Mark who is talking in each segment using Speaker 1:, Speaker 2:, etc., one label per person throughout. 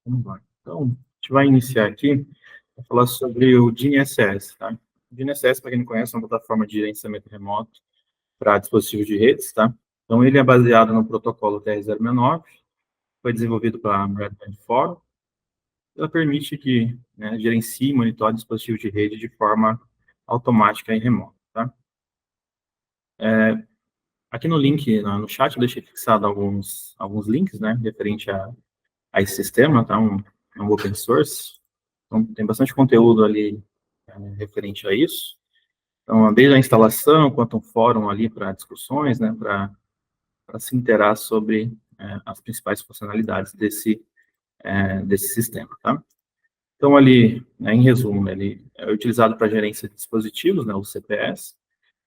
Speaker 1: Vamos lá. Então, a gente vai iniciar aqui para falar sobre o DNSS, tá? O DNSS, para quem não conhece, é uma plataforma de gerenciamento remoto para dispositivos de redes, tá? Então, ele é baseado no protocolo TR-069, foi desenvolvido pela Red Hat Forum. Ela permite que, né, gerencie e monitore dispositivos de rede de forma automática e remota, tá? Aqui no link, no chat, eu deixei fixado alguns links, né, referente a esse sistema, tá? É um open source. Então, tem bastante conteúdo ali referente a isso. Então, desde a instalação, quanto um fórum ali para discussões, né, para se interar sobre as principais funcionalidades desse sistema, tá? Então, ali, né, em resumo, né, ele é utilizado para gerência de dispositivos, né, o CPS.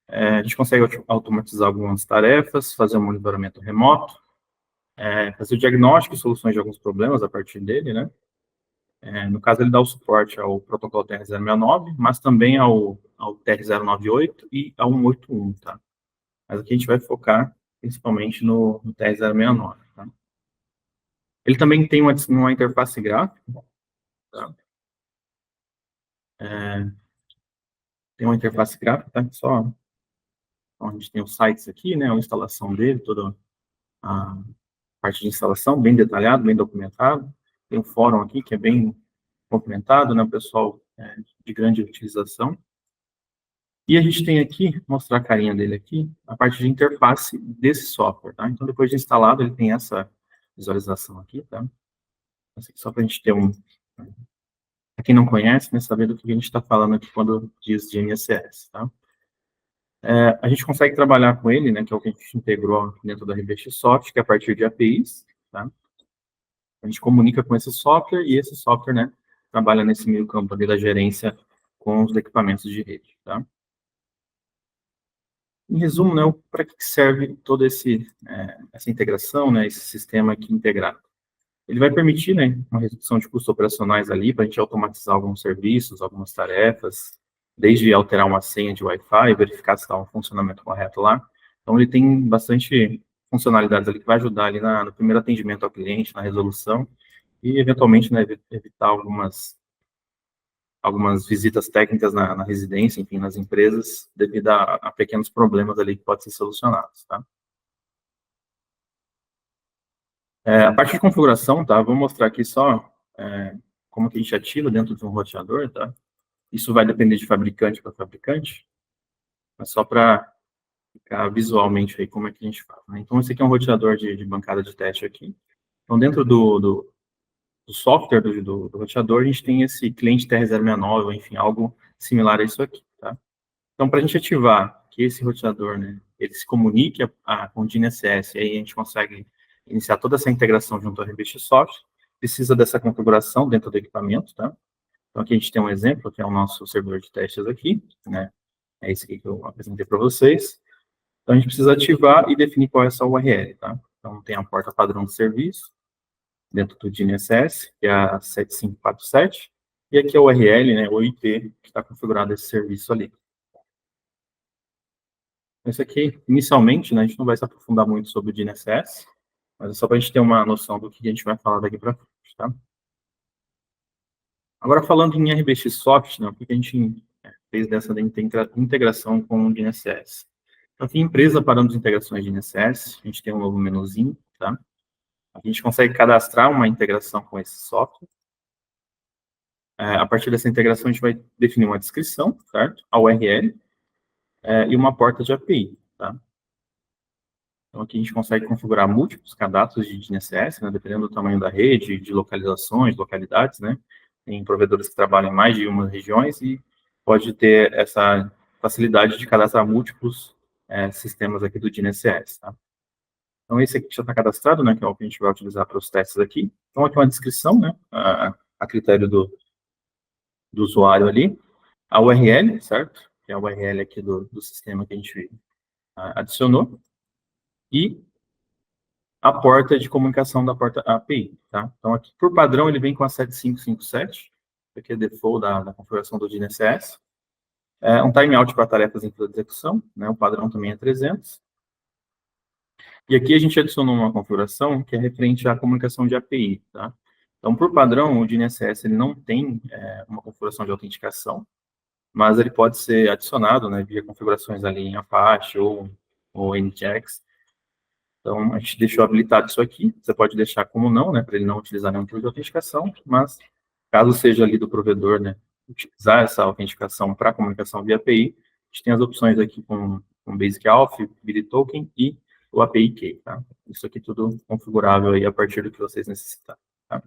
Speaker 1: A gente consegue automatizar algumas tarefas, fazer um monitoramento remoto, fazer o diagnóstico e soluções de alguns problemas a partir dele, né? No caso, ele dá o suporte ao protocolo TR-069, mas também ao TR-098 e ao 181, tá? Mas aqui a gente vai focar principalmente no TR-069, tá? Ele também tem uma interface gráfica, tá? Tem uma interface gráfica, tá? Só então, a gente tem os sites aqui, né? A instalação dele, toda a parte de instalação, bem detalhado, bem documentado. Tem um fórum aqui que é bem documentado, né? O pessoal de grande utilização. E a gente tem aqui, mostrar a carinha dele aqui, a parte de interface desse software, tá? Então, depois de instalado, ele tem essa visualização aqui, tá? Só para a gente ter para quem não conhece, né, saber do que a gente está falando aqui quando diz DNSS, tá? A gente consegue trabalhar com ele, né, que é o que a gente integrou dentro da RBXsoft, que é a partir de APIs, tá? A gente comunica com esse software e esse software, né, trabalha nesse meio campo ali da gerência com os equipamentos de rede, tá? Em resumo, né, para que serve toda essa integração, né, esse sistema aqui integrado? Ele vai permitir, né, uma redução de custos operacionais ali, para a gente automatizar alguns serviços, algumas tarefas, desde alterar uma senha de Wi-Fi, verificar se está um funcionamento correto lá. Então, ele tem bastante funcionalidades ali que vai ajudar ali no primeiro atendimento ao cliente, na resolução, e, eventualmente, né, evitar algumas visitas técnicas na residência, enfim, nas empresas, devido a pequenos problemas ali que podem ser solucionados, tá? A parte de configuração, tá? Vou mostrar aqui só como que a gente ativa dentro de um roteador, tá? Isso vai depender de fabricante para fabricante, mas só para ficar visualmente aí como é que a gente faz, né? Então, esse aqui é um roteador de bancada de teste aqui. Então, dentro do software do roteador, a gente tem esse cliente TR-069, ou enfim, algo similar a isso aqui, tá? Então, para a gente ativar que esse roteador, né, ele se comunique com o DNSS, e aí a gente consegue iniciar toda essa integração junto ao RBXsoft, precisa dessa configuração dentro do equipamento, tá? Então, aqui a gente tem um exemplo, que é o nosso servidor de testes aqui, né? É esse aqui que eu apresentei para vocês. Então, a gente precisa ativar e definir qual é essa URL, tá? Então, tem a porta padrão de serviço, dentro do DNSS, que é a 7547, e aqui é a URL, né, o IP, que está configurado esse serviço ali. Esse aqui, inicialmente, né, a gente não vai se aprofundar muito sobre o DNSS, mas é só para a gente ter uma noção do que a gente vai falar daqui para frente, tá? Agora, falando em RBXsoft, né, o que a gente fez dessa integração com o DNSS? Então, aqui, empresa, parâmetros de integrações de DNSS, a gente tem um novo menuzinho, tá? A gente consegue cadastrar uma integração com esse software. A partir dessa integração, a gente vai definir uma descrição, certo? A URL, e uma porta de API, tá? Então, aqui a gente consegue configurar múltiplos cadastros de DNSS, né, dependendo do tamanho da rede, de localizações, localidades, né? Tem provedores que trabalham em mais de uma regiões e pode ter essa facilidade de cadastrar múltiplos sistemas aqui do DNSS, tá? Então, esse aqui já está cadastrado, né, que é o que a gente vai utilizar para os testes aqui. Então, aqui é uma descrição, né, a critério do usuário ali. A URL, certo? Que é a URL aqui do sistema que a gente adicionou. E a porta de comunicação da porta API, tá? Então, aqui, por padrão, ele vem com a 7557, que aqui é default da configuração do DNSS. Um timeout para tarefas em fila de execução, né? O padrão também é 300. E aqui a gente adicionou uma configuração que é referente à comunicação de API, tá? Então, por padrão, o DNSS ele não tem uma configuração de autenticação, mas ele pode ser adicionado, né, via configurações ali em Apache ou Nginx. Então, a gente deixou habilitado isso aqui. Você pode deixar como não, né, para ele não utilizar nenhum tipo de autenticação, mas caso seja ali do provedor, né, utilizar essa autenticação para comunicação via API, a gente tem as opções aqui com Basic Auth, BitToken e o API Key, tá? Isso aqui tudo configurável aí a partir do que vocês necessitarem, tá?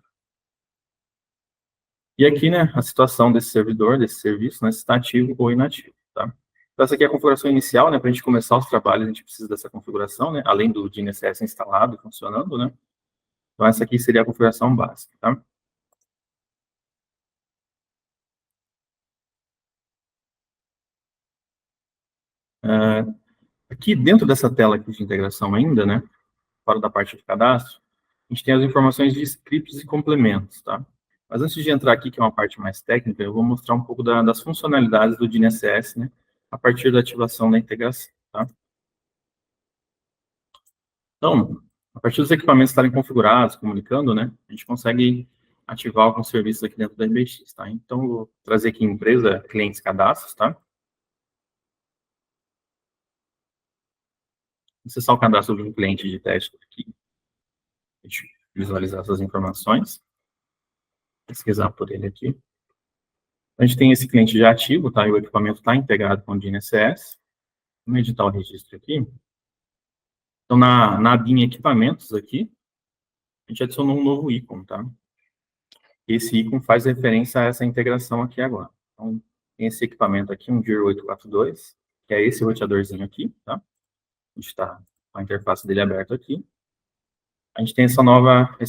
Speaker 1: E aqui, né, a situação desse servidor, desse serviço, né, se está ativo ou inativo, tá? Então, essa aqui é a configuração inicial, né, para a gente começar os trabalhos, a gente precisa dessa configuração, né, além do DNSS instalado e funcionando, né? Então, essa aqui seria a configuração básica, tá? Aqui, dentro dessa tela aqui de integração ainda, né, fora da parte de cadastro, a gente tem as informações de scripts e complementos, tá? Mas antes de entrar aqui, que é uma parte mais técnica, eu vou mostrar um pouco das funcionalidades do DNSS, né, a partir da ativação da integração, tá? Então, a partir dos equipamentos estarem configurados, comunicando, né, a gente consegue ativar alguns serviços aqui dentro da RBX, tá? Então, eu vou trazer aqui empresa, clientes, cadastros, tá? Acessar o cadastro de um cliente de teste aqui, a gente visualizar essas informações, pesquisar por ele aqui. A gente tem esse cliente já ativo, tá? E o equipamento está integrado com o DNSS. Vamos editar o registro aqui. Então, na abinha equipamentos aqui, a gente adicionou um novo ícone, tá? Esse ícone faz referência a essa integração aqui agora. Então, tem esse equipamento aqui, um Gear 842, que é esse roteadorzinho aqui, tá? A gente está com a interface dele aberta aqui. A gente tem esse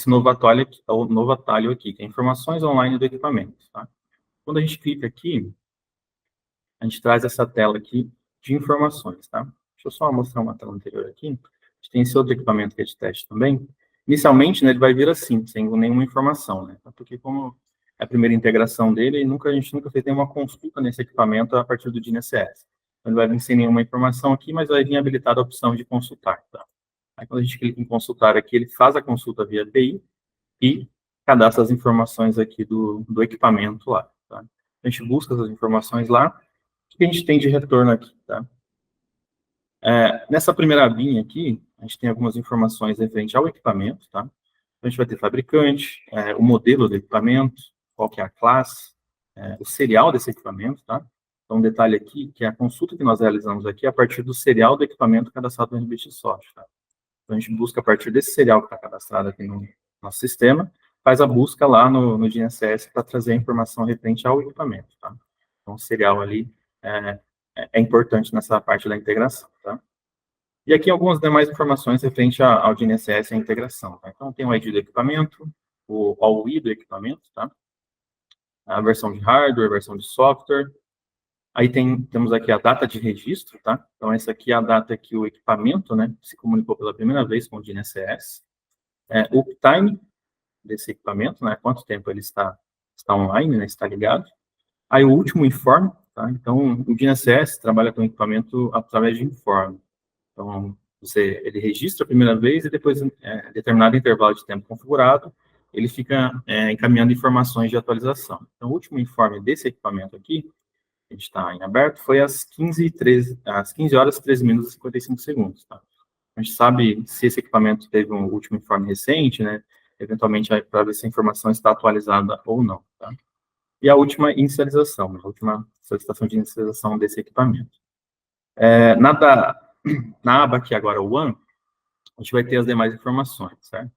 Speaker 1: novo atalho aqui, que é informações online do equipamento, tá? Quando a gente clica aqui, a gente traz essa tela aqui de informações, tá? Deixa eu só mostrar uma tela anterior aqui. A gente tem esse outro equipamento que é de teste também. Inicialmente, né, ele vai vir assim, sem nenhuma informação, né? Porque como é a primeira integração dele, a gente nunca fez nenhuma consulta nesse equipamento a partir do DNSS. Então, ele vai vir sem nenhuma informação aqui, mas vai vir habilitada a opção de consultar, tá? Aí, quando a gente clica em consultar aqui, ele faz a consulta via API e cadastra as informações aqui do equipamento lá, tá? A gente busca essas informações lá. O que a gente tem de retorno aqui, tá? Nessa primeira abinha aqui, a gente tem algumas informações referente ao equipamento, tá? Então, a gente vai ter fabricante, o modelo do equipamento, qual que é a classe, o serial desse equipamento, tá? Então, um detalhe aqui, que é a consulta que nós realizamos aqui é a partir do serial do equipamento cadastrado no RBX Soft, tá? Então, a gente busca a partir desse serial que está cadastrado aqui no nosso sistema, faz a busca lá no DNSS para trazer a informação referente ao equipamento, tá? Então, o serial ali é importante nessa parte da integração, tá? E aqui algumas demais informações referente ao DNSS e à integração, tá? Então, tem o ID do equipamento, o OUI do equipamento, tá? A versão de hardware, a versão de software. Aí temos aqui a data de registro, tá? Então, essa aqui é a data que o equipamento, né, se comunicou pela primeira vez com o DNSS. O uptime desse equipamento, né, quanto tempo ele está online, né, está ligado. Aí o último informe, tá? Então, o DNSS trabalha com o equipamento através de informe. Então, ele registra a primeira vez e depois, determinado intervalo de tempo configurado, ele fica encaminhando informações de atualização. Então, o último informe desse equipamento aqui, que a gente está em aberto, foi às 15 horas, 13 minutos e 55 segundos, tá? A gente sabe se esse equipamento teve um último informe recente, né? Eventualmente, para ver se a informação está atualizada ou não, tá? E a última inicialização, a última solicitação de inicialização desse equipamento. Na aba aqui agora, o WAN, a gente vai ter as demais informações, certo?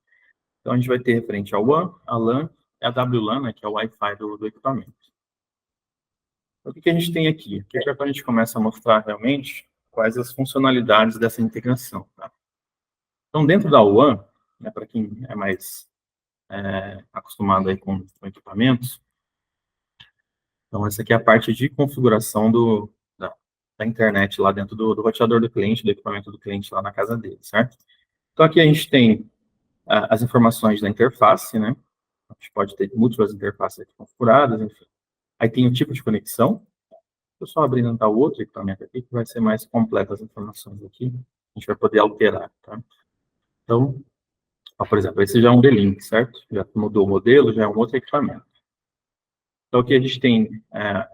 Speaker 1: Então, a gente vai ter referente ao WAN, a LAN e a WLAN, né, que é o Wi-Fi do equipamento. Então, o que a gente tem aqui? Aqui é quando a gente começa a mostrar realmente quais as funcionalidades dessa integração, tá? Então, dentro da WAN, né, para quem é mais acostumado aí com equipamentos, então, essa aqui é a parte de configuração da internet lá dentro do roteador do cliente, do equipamento do cliente lá na casa dele, certo? Então, aqui a gente tem as informações da interface, né? A gente pode ter múltiplas interfaces aqui configuradas, enfim. Aí tem o tipo de conexão. Eu só abrir então o outro equipamento aqui, que vai ser mais completa as informações aqui. A gente vai poder alterar, tá? Então, Então, por exemplo, esse já é um D-Link, certo? Já mudou o modelo, já é um outro equipamento. Então, aqui a gente tem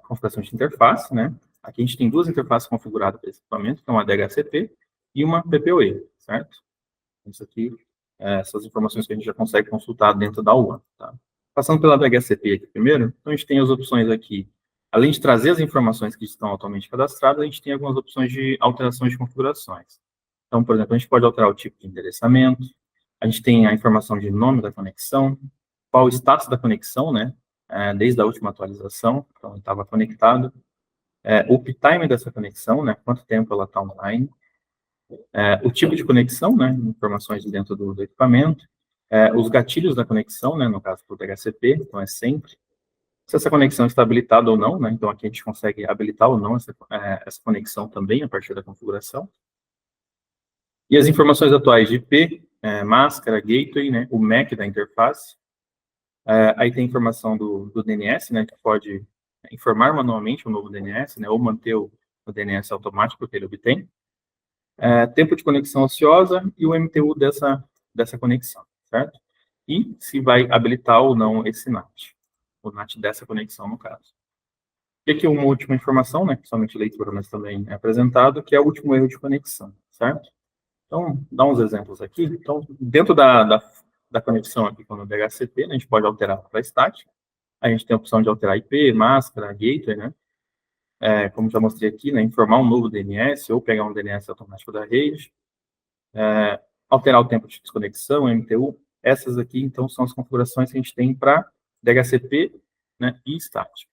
Speaker 1: configuração de interface, né? Aqui a gente tem duas interfaces configuradas para esse equipamento, que é uma DHCP e uma PPoE, certo? Isso aqui, essas informações que a gente já consegue consultar dentro da UAN, tá? Passando pela DHCP aqui primeiro, então a gente tem as opções aqui, além de trazer as informações que estão atualmente cadastradas, a gente tem algumas opções de alterações de configurações. Então, por exemplo, a gente pode alterar o tipo de endereçamento, a gente tem a informação de nome da conexão, qual o status da conexão, né, desde a última atualização, então estava conectado, o uptime dessa conexão, né, quanto tempo ela está online, o tipo de conexão, né, informações de dentro do equipamento, os gatilhos da conexão, né, no caso do DHCP, então é sempre, se essa conexão está habilitada ou não, né, então aqui a gente consegue habilitar ou não essa conexão também a partir da configuração. E as informações atuais de IP, máscara, gateway, né, o MAC da interface. Aí tem a informação do DNS, né, que pode informar manualmente o novo DNS, né, ou manter o DNS automático que ele obtém. Tempo de conexão ociosa e o MTU dessa conexão, certo? E se vai habilitar ou não esse NAT, o NAT dessa conexão, no caso. E aqui uma última informação, né, que somente leitura, mas também é apresentado, que é o último erro de conexão, certo? Então, dá uns exemplos aqui. Então, dentro da conexão aqui com o DHCP, né, a gente pode alterar para estática. A gente tem a opção de alterar IP, máscara, gateway, né? Como já mostrei aqui, né, informar um novo DNS ou pegar um DNS automático da rede. Alterar o tempo de desconexão, MTU. Essas aqui, então, são as configurações que a gente tem para DHCP, né, e estática.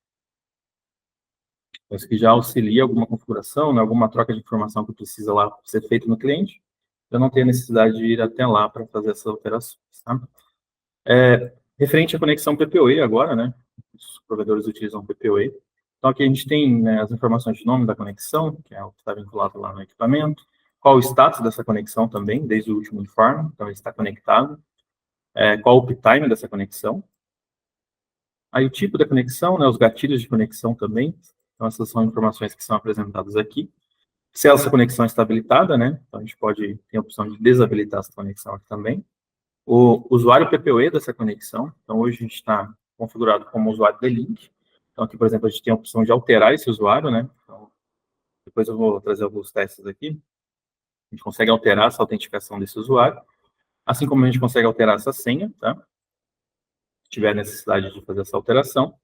Speaker 1: Isso que já auxilia alguma configuração, né, alguma troca de informação que precisa lá ser feita no cliente. Eu não tenho necessidade de ir até lá para fazer essas alterações, tá? Referente à conexão PPoE agora, né? Os provedores utilizam PPoE. Então, aqui a gente tem, né, as informações de nome da conexão, que é o que está vinculado lá no equipamento, qual o status dessa conexão também, desde o último informe, então ele está conectado, qual o uptime dessa conexão, aí o tipo da conexão, né, os gatilhos de conexão também, então essas são informações que são apresentadas aqui. Se essa conexão está habilitada, né, então a gente pode ter a opção de desabilitar essa conexão aqui também. O usuário PPoE dessa conexão, então hoje a gente está configurado como usuário D-Link. Então aqui, por exemplo, a gente tem a opção de alterar esse usuário, né? Então, depois eu vou trazer alguns testes aqui. A gente consegue alterar essa autenticação desse usuário, assim como a gente consegue alterar essa senha, tá? Se tiver necessidade de fazer essa alteração.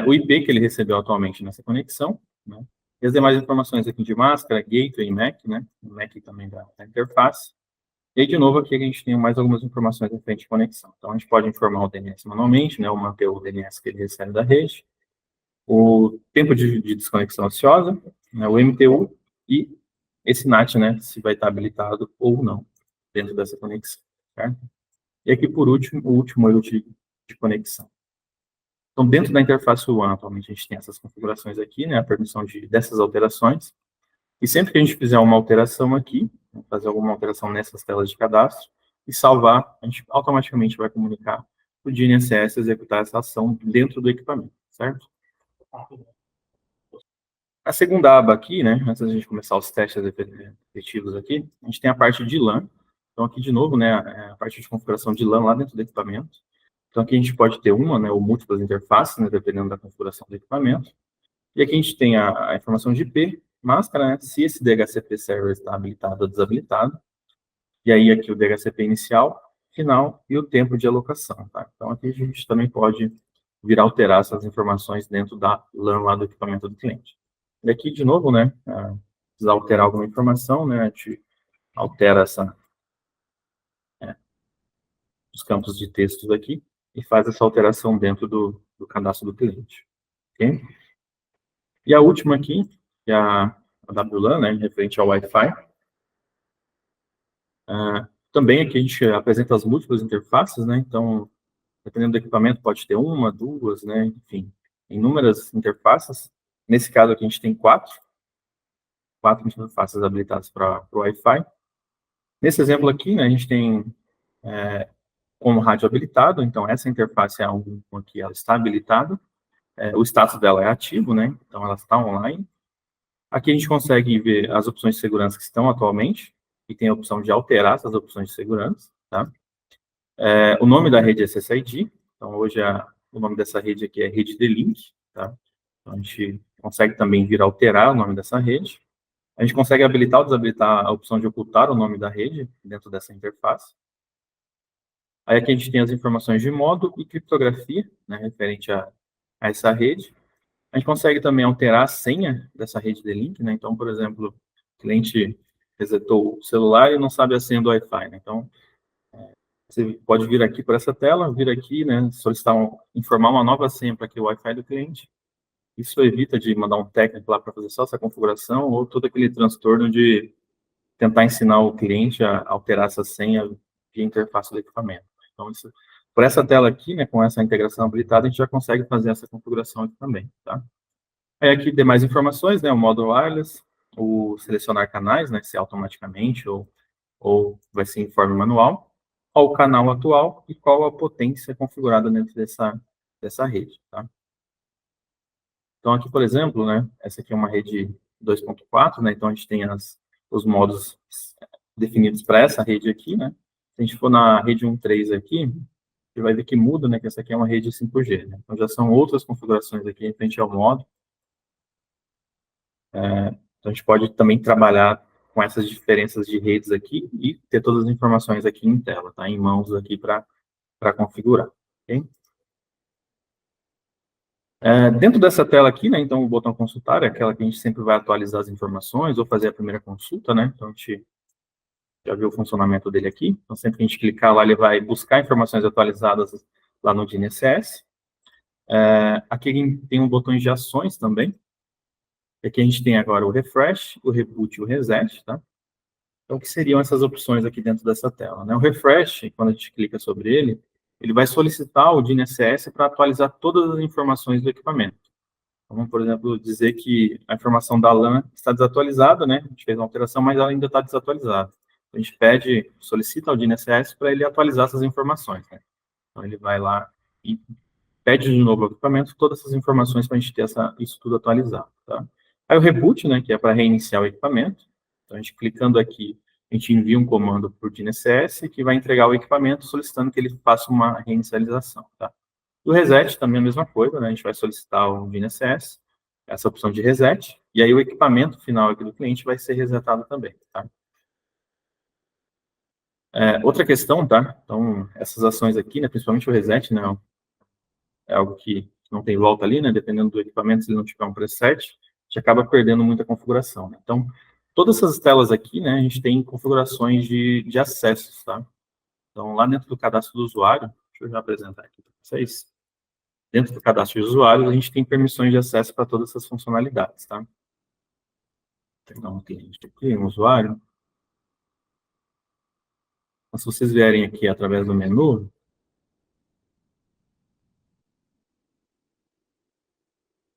Speaker 1: O IP que ele recebeu atualmente nessa conexão, né? E as demais informações aqui de máscara, gateway e MAC, né? O MAC também da interface. E aí, de novo, aqui a gente tem mais algumas informações referente à conexão. Então, a gente pode informar o DNS manualmente, né, ou manter o DNS que ele recebe da rede, o tempo de desconexão ociosa, né, o MTU e esse NAT, né, se vai estar habilitado ou não dentro dessa conexão, certo? E aqui, por último, o último erro de conexão. Então, dentro da interface WAN, atualmente, a gente tem essas configurações aqui, né, a permissão dessas alterações. E sempre que a gente fizer uma alteração aqui, fazer alguma alteração nessas telas de cadastro e salvar, a gente automaticamente vai comunicar o DNSS executar essa ação dentro do equipamento, certo? A segunda aba aqui, né, antes da gente começar os testes efetivos aqui, a gente tem a parte de LAN. Então, aqui de novo, né, a parte de configuração de LAN lá dentro do equipamento. Então, aqui a gente pode ter uma, né, ou múltiplas interfaces, né, dependendo da configuração do equipamento. E aqui a gente tem a informação de IP, máscara, né, se esse DHCP server está habilitado ou desabilitado. E aí aqui o DHCP inicial, final e o tempo de alocação, tá? Então aqui a gente também pode vir alterar essas informações dentro da LAN lá do equipamento do cliente. E aqui, de novo, né, precisar alterar alguma informação, né, a gente altera os campos de textos aqui e faz essa alteração dentro do cadastro do cliente, ok? E a última aqui, que é a WLAN, né, referente ao Wi-Fi. Também aqui a gente apresenta as múltiplas interfaces, né, então, dependendo do equipamento, pode ter uma, duas, né, enfim, inúmeras interfaces. Nesse caso aqui a gente tem quatro interfaces habilitadas para o Wi-Fi. Nesse exemplo aqui, né, a gente tem como rádio habilitado, então essa interface é algo que ela está habilitada, o status dela é ativo, né, então ela está online. Aqui a gente consegue ver as opções de segurança que estão atualmente, e tem a opção de alterar essas opções de segurança, tá? O nome da rede é SSID, então hoje o nome dessa rede aqui é rede D-Link, tá? Então, a gente consegue também vir alterar o nome dessa rede. A gente consegue habilitar ou desabilitar a opção de ocultar o nome da rede dentro dessa interface. Aí aqui a gente tem as informações de modo e criptografia, né, referente a essa rede. A gente consegue também alterar a senha dessa rede D-Link, né? Então, por exemplo, o cliente resetou o celular e não sabe a senha do Wi-Fi, né? Então, você pode vir aqui por essa tela, vir aqui, né, solicitar, informar uma nova senha para que o Wi-Fi do cliente. Isso evita de mandar um técnico lá para fazer só essa configuração ou todo aquele transtorno de tentar ensinar o cliente a alterar essa senha via interface do equipamento. Então, por essa tela aqui, né, com essa integração habilitada, a gente já consegue fazer essa configuração aqui também, tá? Aí aqui demais informações, né, o modo wireless, o selecionar canais, né, se é automaticamente ou vai ser em forma manual, qual o canal atual e qual a potência configurada dentro dessa rede, tá? Então aqui, por exemplo, né, essa aqui é uma rede 2.4, né, então a gente tem os modos definidos para essa rede aqui, né? Se a gente for na rede 1.3 aqui, você vai ver que muda, né, que essa aqui é uma rede 5G, né? Então já são outras configurações aqui frente ao modo. Então a gente pode também trabalhar com essas diferenças de redes aqui e ter todas as informações aqui em tela, tá? Em mãos aqui para configurar, ok? Dentro dessa tela aqui, né, então o botão consultar é aquela que a gente sempre vai atualizar as informações ou fazer a primeira consulta, né? Então a gente já viu o funcionamento dele aqui. Então sempre que a gente clicar lá, ele vai buscar informações atualizadas lá no DNSS. Aqui tem um botão de ações também. Aqui a gente tem agora o refresh, o reboot e o reset, tá? Então, o que seriam essas opções aqui dentro dessa tela, né? O refresh, quando a gente clica sobre ele, ele vai solicitar o DNSS para atualizar todas as informações do equipamento. Então, vamos, por exemplo, dizer que a informação da LAN está desatualizada, né? A gente fez uma alteração, mas ela ainda está desatualizada. A gente solicita ao DNSS para ele atualizar essas informações, né? Então, ele vai lá e pede de novo ao equipamento todas essas informações para a gente ter isso tudo atualizado, tá? Aí o reboot, né, que é para reiniciar o equipamento. Então, a gente clicando aqui, a gente envia um comando por DNSS que vai entregar o equipamento solicitando que ele faça uma reinicialização, tá? O reset também é a mesma coisa, né? A gente vai solicitar o DNSS, essa opção de reset, e aí o equipamento final aqui do cliente vai ser resetado também, tá? Outra questão, tá? Então, essas ações aqui, né, principalmente o reset, né, é algo que não tem volta ali, né? Dependendo do equipamento, se ele não tiver um preset, a gente acaba perdendo muita configuração, né? Então, todas essas telas aqui, né, a gente tem configurações de acessos, tá? Então, lá dentro do cadastro do usuário, deixa eu já apresentar aqui para vocês. Dentro do cadastro de usuários, a gente tem permissões de acesso para todas essas funcionalidades, tá? Vou pegar um cliente aqui, um usuário. Então, se vocês vierem aqui através do menu,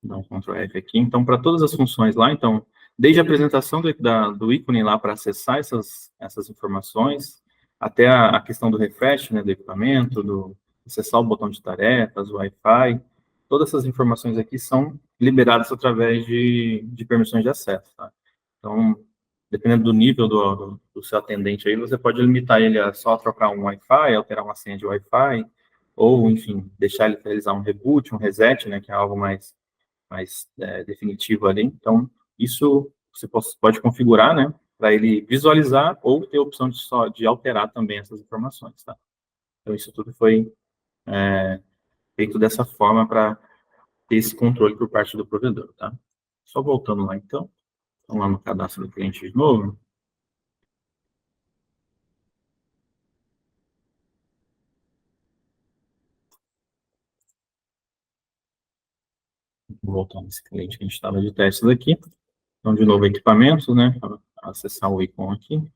Speaker 1: dá um Ctrl F aqui. Então, para todas as funções lá, então, desde a apresentação do ícone lá para acessar essas informações, até a questão do refresh, né, do equipamento, acessar o botão de tarefas, o Wi-Fi, todas essas informações aqui são liberadas através de permissões de acesso, tá? Então, dependendo do nível do seu atendente aí, você pode limitar ele a só trocar um Wi-Fi, alterar uma senha de Wi-Fi, ou, enfim, deixar ele realizar um reboot, um reset, né, que é algo mais definitivo ali. Então, isso você pode configurar, né, para ele visualizar ou ter a opção de alterar também essas informações, tá? Então, isso tudo foi feito dessa forma para ter esse controle por parte do provedor, tá? Só voltando lá, então. Vamos lá no cadastro do cliente de novo. Vou voltar nesse cliente que a gente estava de testes aqui. Então, de novo, equipamentos, né? Para acessar o ícone aqui.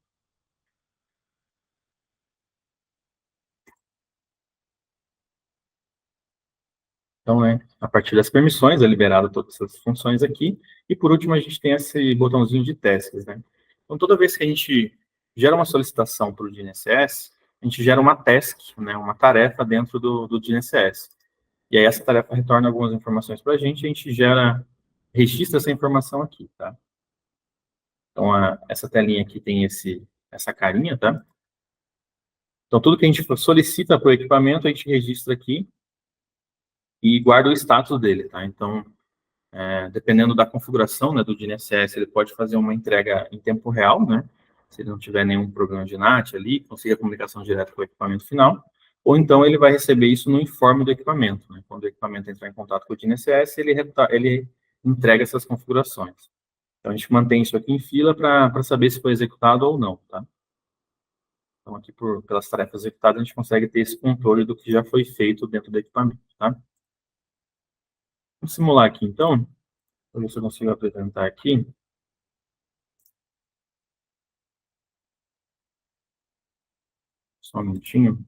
Speaker 1: Então, a partir das permissões, é liberado todas essas funções aqui. E, por último, a gente tem esse botãozinho de testes, né? Então, toda vez que a gente gera uma solicitação para o DNSS, a gente gera uma task, né, uma tarefa dentro do DNSS. E aí, essa tarefa retorna algumas informações para a gente registra essa informação aqui, tá? Então, essa telinha aqui tem essa carinha, tá? Então, tudo que a gente solicita para o equipamento, a gente registra aqui e guarda o status dele, tá? Então, dependendo da configuração, né, do DNSS, ele pode fazer uma entrega em tempo real, né? Se ele não tiver nenhum problema de NAT ali, consiga comunicação direta com o equipamento final, ou então ele vai receber isso no informe do equipamento, né? Quando o equipamento entrar em contato com o DNSS, ele entrega essas configurações. Então, a gente mantém isso aqui em fila para saber se foi executado ou não, tá? Então, aqui, pelas tarefas executadas, a gente consegue ter esse controle do que já foi feito dentro do equipamento, tá? Vamos simular aqui, então, para ver se eu consigo apresentar aqui. Só um minutinho.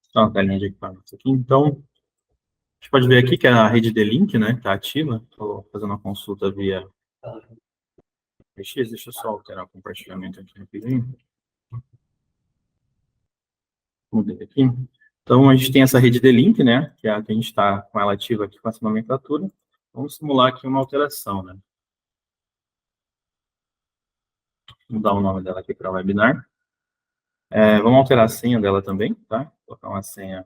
Speaker 1: Só uma telinha de equipamentos aqui. Então, a gente pode ver aqui que a rede D-Link, né, está ativa. Estou fazendo uma consulta via RX. Deixa eu só alterar o compartilhamento aqui rapidinho. Mudei aqui. Então, a gente tem essa rede D-Link, né, que é a que a gente está com ela ativa aqui com essa nomenclatura. Vamos simular aqui uma alteração, né. Vou mudar o nome dela aqui para webinar. Vamos alterar a senha dela também, tá? Vou colocar uma senha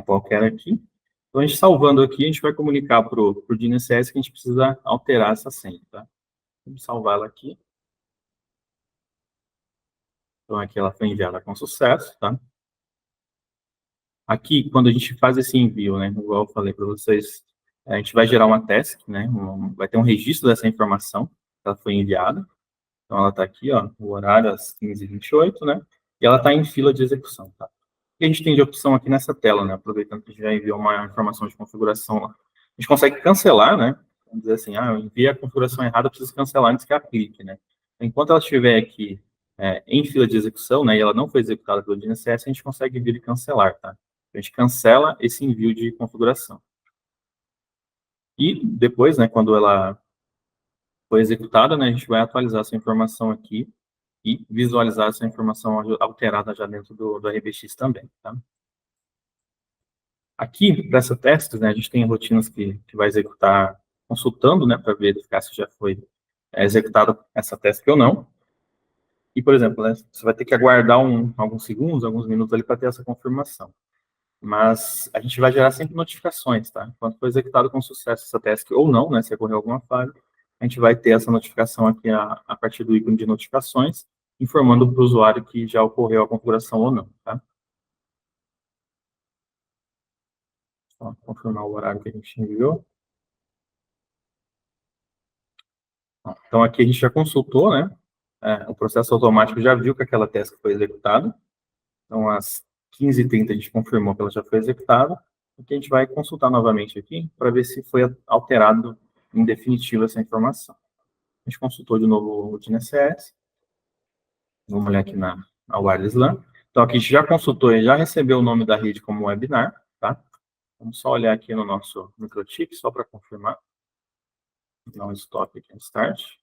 Speaker 1: qualquer aqui. Então, a gente salvando aqui, a gente vai comunicar para o DNSS que a gente precisa alterar essa senha, tá? Vamos salvar ela aqui. Então, aqui ela foi enviada com sucesso, tá? Aqui, quando a gente faz esse envio, né, igual eu falei para vocês, a gente vai gerar uma task, né, vai ter um registro dessa informação que ela foi enviada. Então, ela está aqui, ó, o horário às 15h28, né, e ela está em fila de execução, tá? O que a gente tem de opção aqui nessa tela, né, aproveitando que a gente já enviou uma informação de configuração lá. A gente consegue cancelar, né, vamos dizer assim, eu enviei a configuração errada, eu preciso cancelar antes que aplique, né. Enquanto ela estiver aqui em fila de execução, né, e ela não foi executada pelo DNSS, a gente consegue vir e cancelar, tá? A gente cancela esse envio de configuração. E depois, né, quando ela foi executada, né, a gente vai atualizar essa informação aqui e visualizar essa informação alterada já dentro do RBX também, tá? Aqui, para essa testes, né, a gente tem rotinas que vai executar consultando, né, para verificar se já foi executada essa task ou não. E, por exemplo, né, você vai ter que aguardar alguns segundos, alguns minutos ali para ter essa confirmação. Mas a gente vai gerar sempre notificações, tá? Quando for executado com sucesso essa task ou não, né, se ocorrer alguma falha, a gente vai ter essa notificação aqui a partir do ícone de notificações, informando para o usuário que já ocorreu a configuração ou não, tá? Só confirmar o horário que a gente enviou. Então, aqui a gente já consultou, né? O processo automático já viu que aquela task foi executada. Então, às 15h30 a gente confirmou que ela já foi executada. Aqui a gente vai consultar novamente aqui para ver se foi alterado em definitivo essa informação. A gente consultou de novo o DNSS. Vamos olhar aqui na Wireless LAN. Então, aqui a gente já consultou e já recebeu o nome da rede como webinar, tá? Vamos só olhar aqui no nosso microchip, só para confirmar. Dar um stop aqui no start.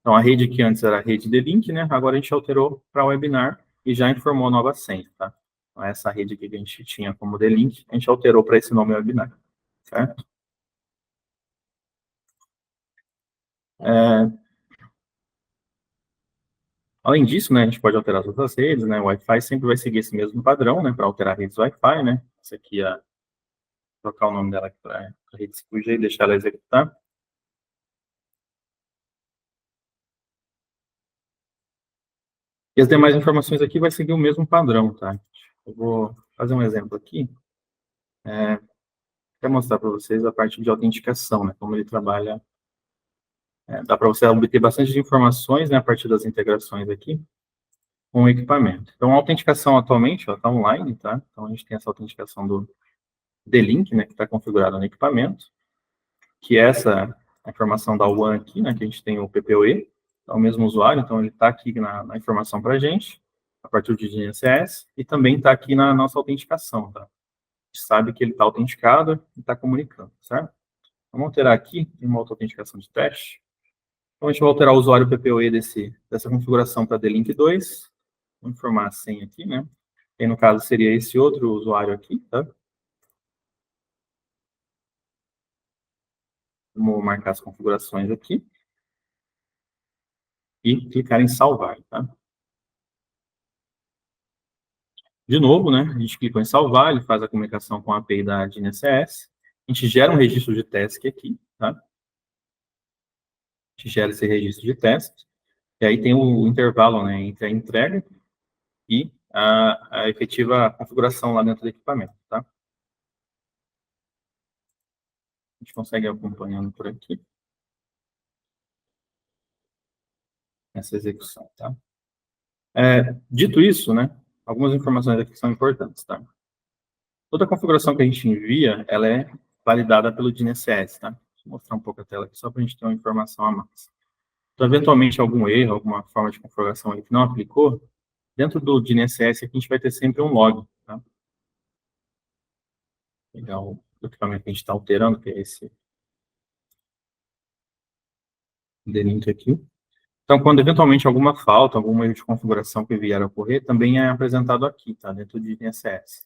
Speaker 1: Então, a rede que antes era a rede de link, né? Agora a gente alterou para webinar e já informou a nova senha, tá? Então, essa rede aqui que a gente tinha como D-Link, a gente alterou para esse nome webinar, certo? Além disso, né, a gente pode alterar as outras redes, né? O Wi-Fi sempre vai seguir esse mesmo padrão, né? Para alterar redes Wi-Fi, né? Isso aqui é trocar o nome dela aqui para a rede suja e deixar ela executar. E as demais informações aqui vai seguir o mesmo padrão, tá? Eu vou fazer um exemplo aqui. Quero mostrar para vocês a parte de autenticação, né? Como ele trabalha. Dá para você obter bastante informações, né, a partir das integrações aqui com o equipamento. Então, a autenticação atualmente está online, tá? Então, a gente tem essa autenticação do D-Link, né, que está configurado no equipamento, que é essa informação da WAN aqui, né, que a gente tem o PPoE, é o mesmo usuário, então ele está aqui na informação para a gente, a partir de DNSS, e também está aqui na nossa autenticação, tá? A gente sabe que ele está autenticado e está comunicando, certo? Vamos alterar aqui, em uma outra autenticação de teste. Então, a gente vai alterar o usuário PPoE dessa configuração para D-Link 2. Vou informar a senha aqui, né? E no caso seria esse outro usuário aqui, tá? Vamos marcar as configurações aqui. e clicar em salvar, tá? De novo, né, a gente clicou em salvar, ele faz a comunicação com a API da DNSS, a gente gera um registro de task aqui, tá? A gente gera esse registro de task, e aí tem o intervalo, né, entre a entrega e a efetiva configuração lá dentro do equipamento, tá? A gente consegue ir acompanhando por aqui essa execução, tá? Dito isso, né, algumas informações aqui são importantes, tá? Toda configuração que a gente envia, ela é validada pelo DNSS, tá? Deixa eu mostrar um pouco a tela aqui, só para a gente ter uma informação a mais. Então, eventualmente, algum erro, alguma forma de configuração aí que não aplicou, dentro do DNSS aqui a gente vai ter sempre um log, tá? Vou pegar o equipamento que a gente está alterando, que é esse D-Link aqui. Então, quando eventualmente alguma falta, algum erro de configuração que vier a ocorrer, também é apresentado aqui, tá? Dentro do DNSS.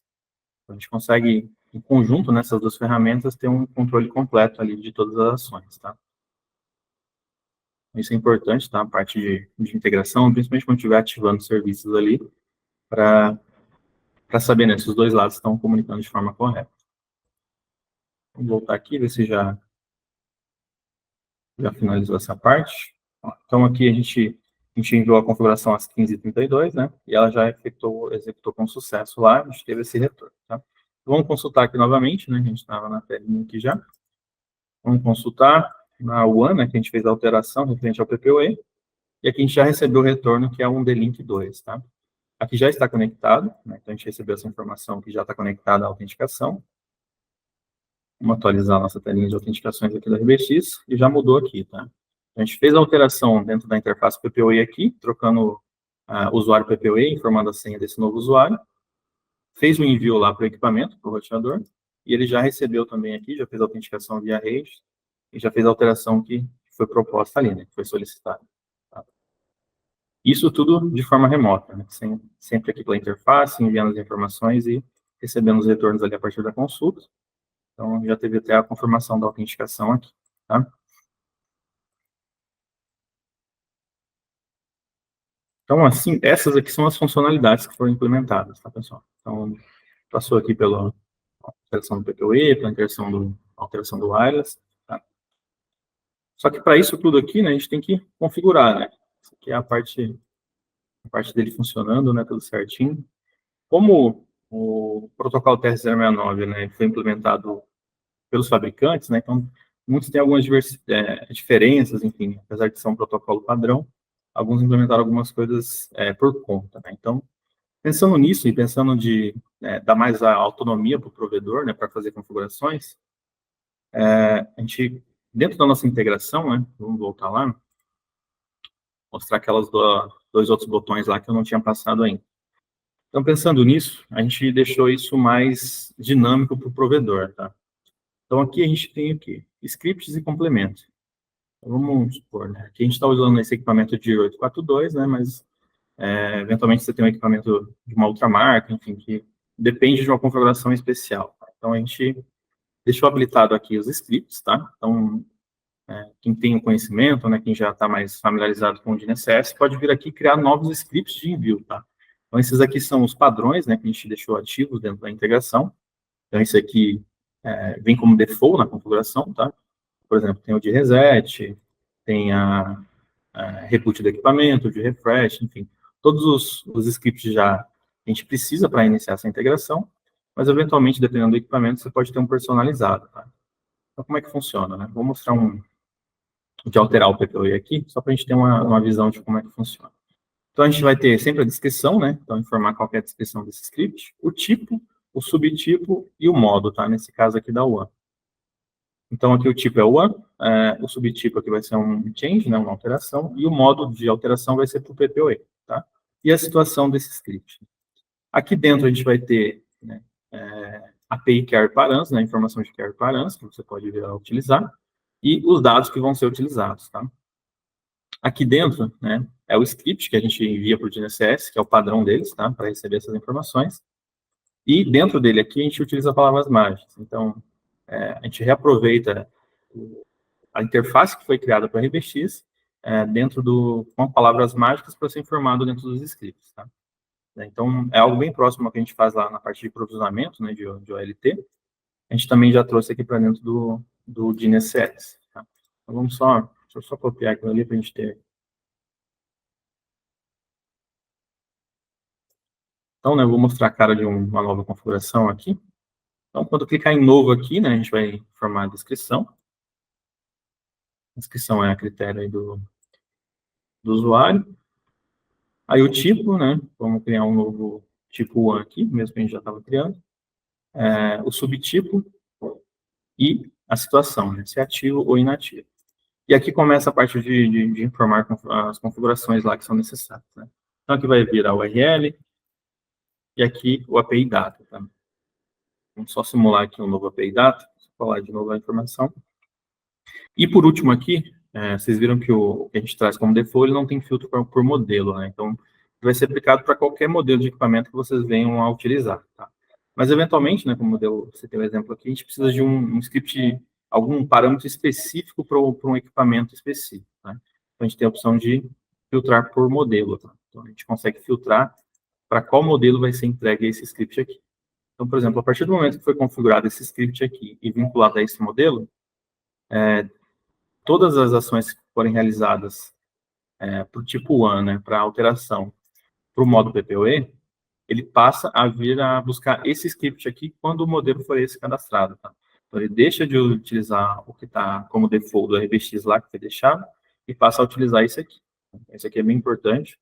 Speaker 1: Então, a gente consegue, em conjunto, nessas duas ferramentas, ter um controle completo ali de todas as ações, tá? Isso é importante, tá? A parte de integração, principalmente quando estiver ativando serviços ali, para saber, né, se os dois lados estão comunicando de forma correta. Vamos voltar aqui, ver se já finalizou essa parte. Então, aqui a gente enviou a configuração às 15h32, né? E ela já executou com sucesso lá, a gente teve esse retorno, tá? Vamos consultar aqui novamente, né? A gente estava na telinha aqui já. Vamos consultar na one, né, que a gente fez a alteração referente ao PPoE. E aqui a gente já recebeu o retorno, que é um D-Link 2, tá? Aqui já está conectado, né? Então a gente recebeu essa informação que já está conectada à autenticação. Vamos atualizar a nossa telinha de autenticações aqui da RBX, e já mudou aqui, tá? A gente fez a alteração dentro da interface PPoE aqui, trocando o usuário PPoE, informando a senha desse novo usuário, fez o envio lá para o equipamento, para o roteador, e ele já recebeu também aqui, já fez a autenticação via rede, e já fez a alteração que foi proposta ali, né, que foi solicitada. Tá? Isso tudo de forma remota, né, sempre aqui pela interface, enviando as informações e recebendo os retornos ali a partir da consulta. Então, já teve até a confirmação da autenticação aqui, tá? Então, assim, essas aqui são as funcionalidades que foram implementadas, tá, pessoal? Então, passou aqui pela alteração do PPoE, pela alteração do wireless, tá? Só que para isso tudo aqui, né, a gente tem que configurar, né? Isso aqui é a parte dele funcionando, né, tudo certinho. Como o protocolo TR-069, né, foi implementado pelos fabricantes, né, então muitos têm algumas diferenças, enfim, apesar de ser um protocolo padrão, alguns implementaram algumas coisas por conta, né? Então, pensando nisso e pensando dar mais a autonomia para o provedor, né, para fazer configurações, a gente, dentro da nossa integração, né, vamos voltar lá, mostrar aquelas dois outros botões lá que eu não tinha passado ainda. Então, pensando nisso, a gente deixou isso mais dinâmico para o provedor, tá? Então, aqui a gente tem o quê? Scripts e complementos. Então, vamos supor, né? Aqui a gente está usando esse equipamento de 842, né? Mas, eventualmente, você tem um equipamento de uma outra marca, enfim, que depende de uma configuração especial. Tá? Então, a gente deixou habilitado aqui os scripts, tá? Então, quem tem o conhecimento, né, quem já está mais familiarizado com o DNSS, pode vir aqui e criar novos scripts de envio, tá? Então, esses aqui são os padrões, né, que a gente deixou ativos dentro da integração. Então, esse aqui vem como default na configuração, tá? Por exemplo, tem o de reset, tem a reboot do equipamento, de refresh, enfim. Todos os scripts já a gente precisa para iniciar essa integração, mas, eventualmente, dependendo do equipamento, você pode ter um personalizado, tá? Então, como é que funciona, né? Vou mostrar de alterar o PPoE aqui, só para a gente ter uma visão de como é que funciona. Então, a gente vai ter sempre a descrição, né? Então, informar qual é a descrição desse script, o tipo, o subtipo e o modo, tá? Nesse caso aqui da one. Então, aqui o tipo é one, o subtipo aqui vai ser um change, né? Uma alteração, e o modo de alteração vai ser para o PPoE, tá? E a situação desse script. Aqui dentro a gente vai ter, né, API Care Params, né? Informação de Care Params, que você pode vir a utilizar, e os dados que vão ser utilizados, tá? Aqui dentro, né, é o script que a gente envia para o DNSS, que é o padrão deles, tá, para receber essas informações. E dentro dele aqui a gente utiliza palavras mágicas. Então, a gente reaproveita a interface que foi criada para a RBX, com palavras mágicas para ser informado dentro dos scripts, tá? Então, é algo bem próximo ao que a gente faz lá na parte de provisionamento, né, de OLT. A gente também já trouxe aqui para dentro do DNSS, tá? Então, deixa eu só copiar aquilo ali para a gente ter. Então, né, eu vou mostrar a cara de uma nova configuração aqui. Então, quando clicar em novo aqui, né, a gente vai informar a descrição. A descrição é a critério aí do usuário. Aí o tipo, né, vamos criar um novo tipo 1 aqui, mesmo que a gente já estava criando. O subtipo e a situação, né, se é ativo ou inativo. E aqui começa a parte de informar as configurações lá que são necessárias, né. Então, aqui vai vir a URL e aqui o API Data, tá? Vamos só simular aqui um novo API Data, vou falar de novo a informação. E por último aqui, vocês viram que o que a gente traz como default, ele não tem filtro por modelo, né? Então, vai ser aplicado para qualquer modelo de equipamento que vocês venham a utilizar, tá? Mas, eventualmente, né, como modelo, você tem um exemplo aqui, a gente precisa de um script, algum parâmetro específico para um equipamento específico, tá? Então, a gente tem a opção de filtrar por modelo, tá? Então, a gente consegue filtrar para qual modelo vai ser entregue esse script aqui. Então, por exemplo, a partir do momento que foi configurado esse script aqui e vinculado a esse modelo, todas as ações que forem realizadas para o tipo 1, né, para alteração, para o modo PPoE, ele passa a vir a buscar esse script aqui quando o modelo for esse cadastrado, tá? Então, ele deixa de utilizar o que está como default do RBX lá, que foi deixado, e passa a utilizar esse aqui. Esse aqui é bem importante,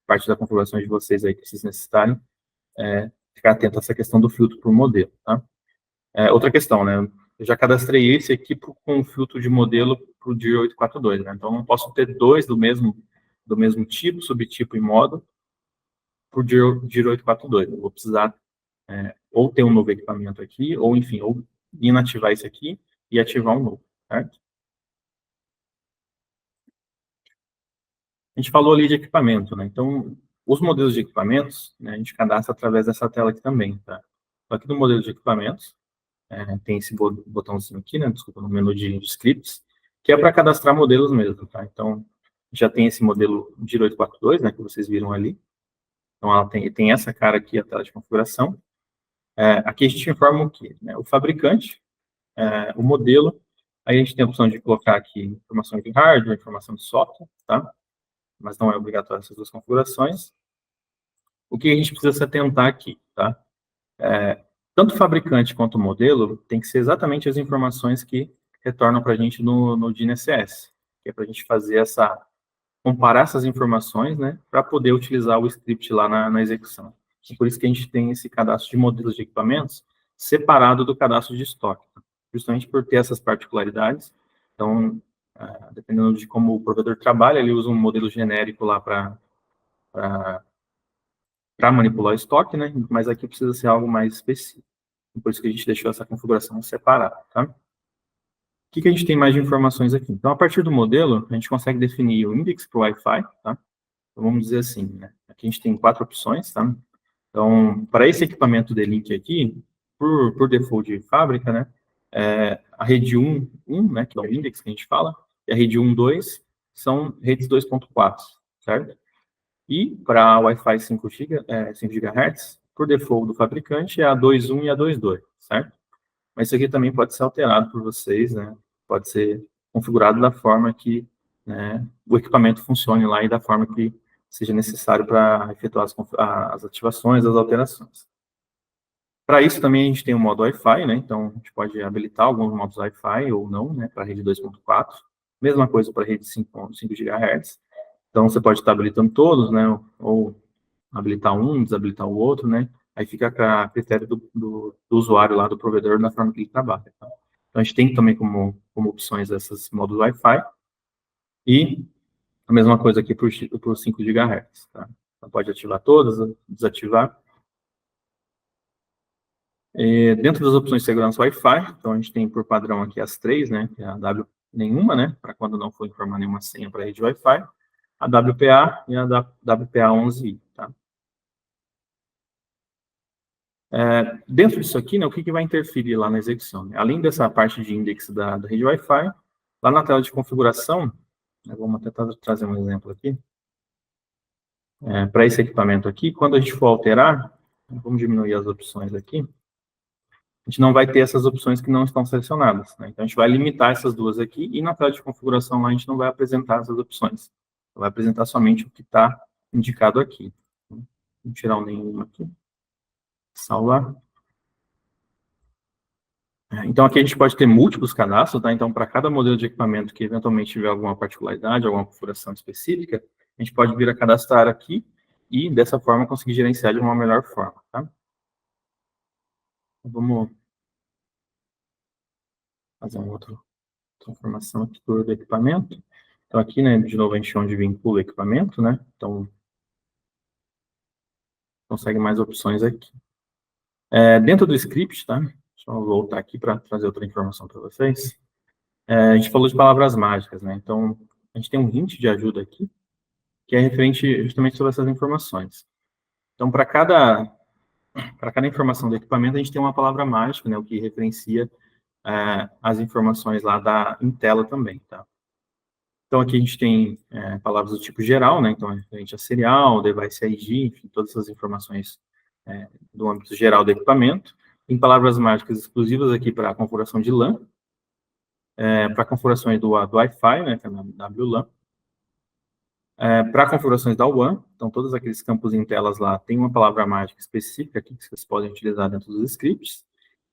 Speaker 1: parte da configuração de vocês aí que vocês necessitarem, ficar atento a essa questão do filtro por modelo, tá? Outra questão, né? Eu já cadastrei esse aqui com o filtro de modelo para o DIR 842, né? Então, eu não posso ter dois do mesmo tipo, subtipo e modo para o DIR 842. Eu vou precisar ou ter um novo equipamento aqui, ou, enfim, ou inativar esse aqui e ativar um novo, certo? A gente falou ali de equipamento, né? Então, os modelos de equipamentos, né, a gente cadastra através dessa tela aqui também, tá? Então, aqui no modelo de equipamentos, tem esse botãozinho aqui, né, desculpa, no menu de scripts, que é para cadastrar modelos mesmo, tá? Então, já tem esse modelo DIR 842, né, que vocês viram ali. Então, ela tem essa cara aqui, a tela de configuração. Aqui a gente informa o quê? Né? O fabricante, o modelo, aí a gente tem a opção de colocar aqui informação de hardware, informação de software, tá? Mas não é obrigatório essas duas configurações. O que a gente precisa se atentar aqui, tá? Tanto o fabricante quanto o modelo tem que ser exatamente as informações que retornam para a gente no DNSS, que é para a gente fazer comparar essas informações, né, para poder utilizar o script lá na execução. E por isso que a gente tem esse cadastro de modelos de equipamentos separado do cadastro de estoque, tá? Justamente por ter essas particularidades. Então, dependendo de como o provedor trabalha, ele usa um modelo genérico lá para manipular o estoque, né, mas aqui precisa ser algo mais específico. Por isso que a gente deixou essa configuração separada, tá? O que a gente tem mais de informações aqui? Então, a partir do modelo, a gente consegue definir o index para o Wi-Fi, tá? Então, vamos dizer assim, né? Aqui a gente tem 4 opções, tá? Então, para esse equipamento D-Link aqui, por default de fábrica, né? A rede 1, né, que é o index que a gente fala, e a rede 1.2 são redes 2.4, certo? E para Wi-Fi 5 GHz, por default do fabricante, é a 2.1 e a 2.2, certo? Mas isso aqui também pode ser alterado por vocês, né? Pode ser configurado da forma que, né, o equipamento funcione lá e da forma que seja necessário para efetuar as ativações, as alterações. Para isso também a gente tem o modo Wi-Fi, né? Então a gente pode habilitar alguns modos Wi-Fi ou não, né? Para a rede 2.4. Mesma coisa para a rede 5 GHz. Então você pode estar habilitando todos, né? Ou habilitar um, desabilitar o outro, né? Aí fica a critério do usuário lá, do provedor, na forma que ele trabalha. Tá? Então, a gente tem também como opções esses modos Wi-Fi e a mesma coisa aqui para o 5 GHz. Tá? Então, pode ativar todas, desativar. Dentro das opções de segurança Wi-Fi, então a gente tem por padrão aqui as três, né? Que é a W nenhuma, né? Para quando não for informar nenhuma senha para a rede Wi-Fi, a WPA e a WPA11i, tá? Dentro disso aqui, né, o que vai interferir lá na execução? Né? Além dessa parte de index da rede Wi-Fi, lá na tela de configuração, Vamos até trazer um exemplo aqui. Para esse equipamento aqui, quando a gente for alterar, vamos diminuir as opções aqui, a gente não vai ter essas opções que não estão selecionadas, né? Então, a gente vai limitar essas duas aqui, e na tela de configuração lá, a gente não vai apresentar essas opções. Vai apresentar somente o que está indicado aqui. Vou tirar o nenhum aqui. Salvar. Então, aqui a gente pode ter múltiplos cadastros, tá? Então, para cada modelo de equipamento que eventualmente tiver alguma particularidade, alguma configuração específica, a gente pode vir a cadastrar aqui e, dessa forma, conseguir gerenciar de uma melhor forma, tá? Então, vamos fazer uma outra transformação aqui do equipamento. Então, aqui, né, de novo, a gente onde vincula o equipamento, né? Então, consegue mais opções aqui. Dentro do script, tá? Deixa eu voltar aqui para trazer outra informação para vocês. A gente falou de palavras mágicas, né? Então, a gente tem um hint de ajuda aqui, que é referente justamente sobre essas informações. Então, para cada informação do equipamento, a gente tem uma palavra mágica, né? O que referencia as informações lá em tela também, tá? Então, aqui a gente tem palavras do tipo geral, né? Então, referente a serial, device ID, enfim, todas essas informações do âmbito geral do equipamento. Tem palavras mágicas exclusivas aqui para a configuração de LAN, para configurações do Wi-Fi, né? Que é a WLAN. Para configurações da WAN, então todos aqueles campos em telas lá tem uma palavra mágica específica aqui que vocês podem utilizar dentro dos scripts.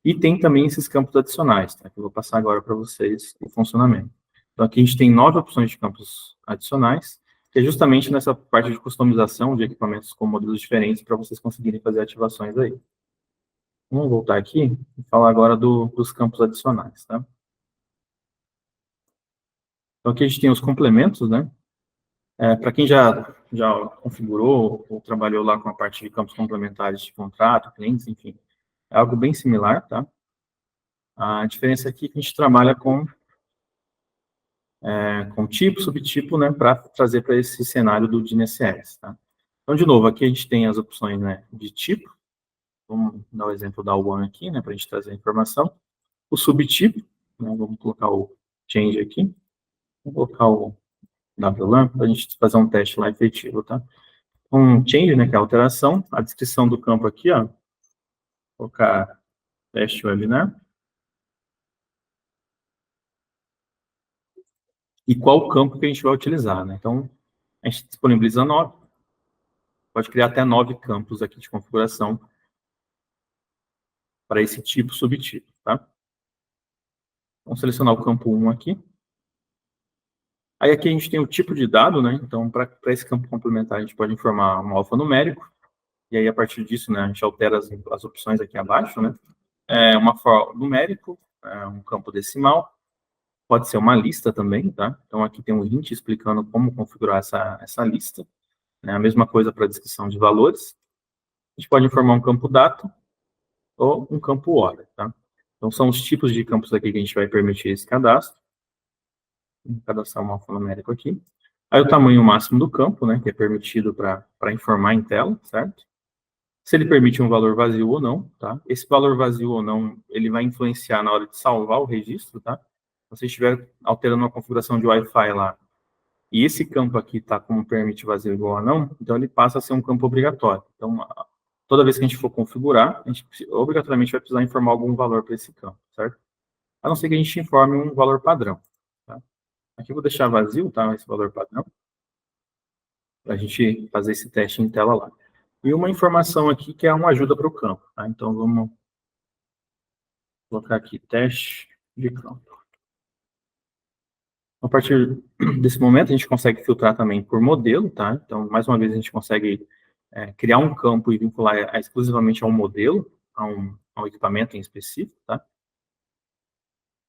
Speaker 1: E tem também esses campos adicionais, tá? Que eu vou passar agora para vocês o funcionamento. Então, aqui a gente tem 9 opções de campos adicionais, que é justamente nessa parte de customização de equipamentos com modelos diferentes para vocês conseguirem fazer ativações aí. Vamos voltar aqui e falar agora dos campos adicionais, tá? Então, aqui a gente tem os complementos, né? Para quem já configurou ou trabalhou lá com a parte de campos complementares de contrato, clientes, enfim, é algo bem similar, tá? A diferença aqui é que a gente trabalha com tipo, subtipo, né, para trazer para esse cenário do DNSS, tá? Então, de novo, aqui a gente tem as opções, né, de tipo, vamos dar o exemplo da WAN aqui, né, para a gente trazer a informação. O subtipo, né, vamos colocar o change aqui, vamos colocar o WLAN, para a gente fazer um teste lá efetivo, tá? Um change, né, que é a alteração, a descrição do campo aqui, ó, vou colocar teste webinar, e qual o campo que a gente vai utilizar, né? Então, a gente disponibiliza 9, pode criar até 9 campos aqui de configuração para esse tipo, subtipo, tá? Vamos selecionar o campo 1 aqui. Aí aqui a gente tem o tipo de dado, né? Então, para esse campo complementar, a gente pode informar um alfanumérico, e aí a partir disso, né, a gente altera as opções aqui abaixo, né? Uma for numérico, um campo decimal, pode ser uma lista também, tá? Então, aqui tem um hint explicando como configurar essa lista, né? A mesma coisa para a descrição de valores. A gente pode informar um campo data ou um campo hora, tá? Então, são os tipos de campos aqui que a gente vai permitir esse cadastro. Vou cadastrar um alfanumérico aqui. Aí o tamanho máximo do campo, né, que é permitido para informar em tela, certo? Se ele permite um valor vazio ou não, tá? Esse valor vazio ou não, ele vai influenciar na hora de salvar o registro, tá? Se você estiver alterando uma configuração de Wi-Fi lá, e esse campo aqui está como permite vazio igual a não, então ele passa a ser um campo obrigatório. Então, toda vez que a gente for configurar, a gente obrigatoriamente vai precisar informar algum valor para esse campo, certo? A não ser que a gente informe um valor padrão, tá? Aqui eu vou deixar vazio, tá? Esse valor padrão, para a gente fazer esse teste em tela lá. E uma informação aqui que é uma ajuda para o campo, tá? Então, vamos colocar aqui, teste de campo. A partir desse momento, a gente consegue filtrar também por modelo, tá? Então, mais uma vez, a gente consegue criar um campo e vincular exclusivamente a um modelo, a um equipamento em específico, tá?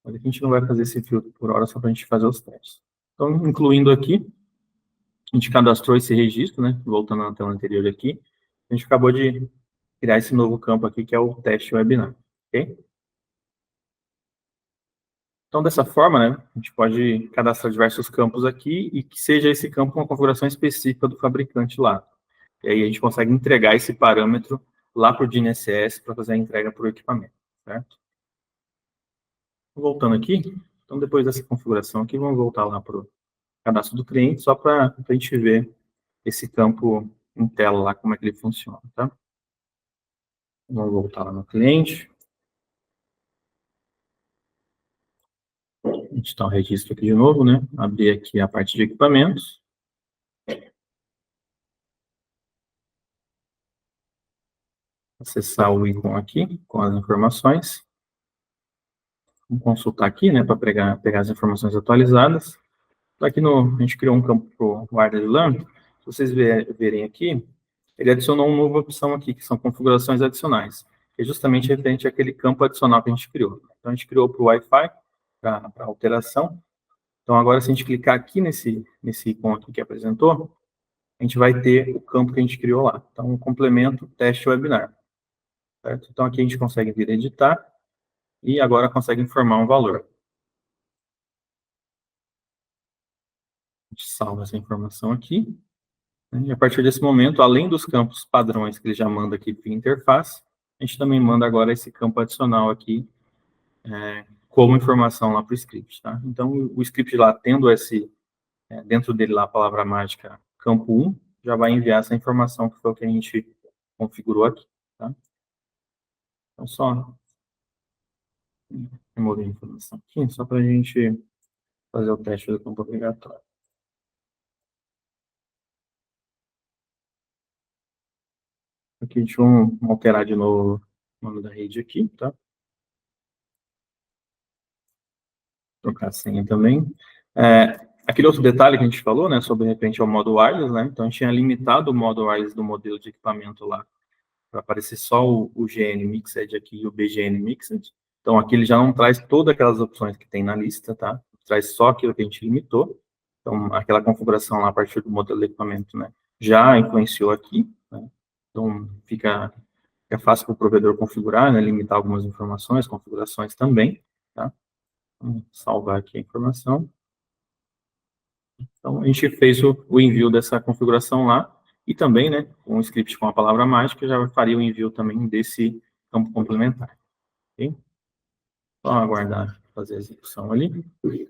Speaker 1: Mas aqui a gente não vai fazer esse filtro por hora, só para a gente fazer os testes. Então, incluindo aqui, a gente cadastrou esse registro, né? Voltando na tela anterior aqui, a gente acabou de criar esse novo campo aqui, que é o teste webinar, ok? Então, dessa forma, né, a gente pode cadastrar diversos campos aqui e que seja esse campo uma configuração específica do fabricante lá. E aí a gente consegue entregar esse parâmetro lá para o DNSS para fazer a entrega para o equipamento, certo? Voltando aqui, então depois dessa configuração aqui, vamos voltar lá para cadastro do cliente, só para a gente ver esse campo em tela lá, como é que ele funciona, tá? Vamos voltar lá no cliente. A gente está o registro aqui de novo, né? Abrir aqui a parte de equipamentos. Acessar o ícone aqui com as informações. Vamos consultar aqui, né, para pegar as informações atualizadas. Aqui a gente criou um campo para o wireless LAN. Se vocês verem aqui, ele adicionou uma nova opção aqui, que são configurações adicionais, que é justamente referente àquele campo adicional que a gente criou. Então, a gente criou para o Wi-Fi, para alteração. Então, agora, se a gente clicar aqui nesse ícone aqui que apresentou, a gente vai ter o campo que a gente criou lá. Então, um complemento, teste webinar. Certo? Então, aqui a gente consegue vir editar e agora consegue informar um valor. A gente salva essa informação aqui. E a partir desse momento, além dos campos padrões que ele já manda aqui via interface, a gente também manda agora esse campo adicional aqui como informação lá para o script, tá? Então, o script lá, tendo dentro dele lá a palavra mágica campo 1, já vai enviar essa informação que foi o que a gente configurou aqui, tá? Então, só remover a informação aqui, só para a gente fazer o teste do campo obrigatório. Aqui, deixa eu alterar de novo o nome da rede aqui, tá? Trocar a senha também. Aquele outro detalhe que a gente falou, né, sobre, de repente, o modo wireless, né? Então, a gente tinha limitado o modo wireless do modelo de equipamento lá para aparecer só o GN Mixed aqui e o BGN Mixed. Então, aqui ele já não traz todas aquelas opções que tem na lista, tá? Traz só aquilo que a gente limitou. Então, aquela configuração lá a partir do modelo de equipamento, né, já influenciou aqui, né? Então, fica fácil para o provedor configurar, né, limitar algumas informações, configurações também, tá? Vamos salvar aqui a informação. Então, a gente fez o envio dessa configuração lá, e também, né, um script com a palavra mágica já faria o envio também desse campo complementar. Ok? Só aguardar fazer a execução ali, a gente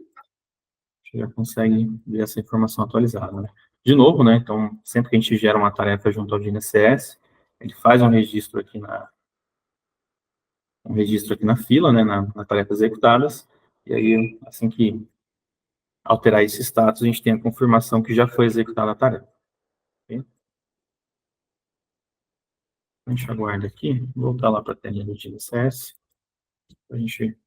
Speaker 1: já consegue ver essa informação atualizada, né? De novo, né, então, sempre que a gente gera uma tarefa junto ao GNSS, ele faz um registro aqui na fila, né, na tarefa executadas, e aí, assim que alterar esse status, a gente tem a confirmação que já foi executada a tarefa. Ok? A gente aguarda aqui, voltar lá para a telinha do GNSS, a gente...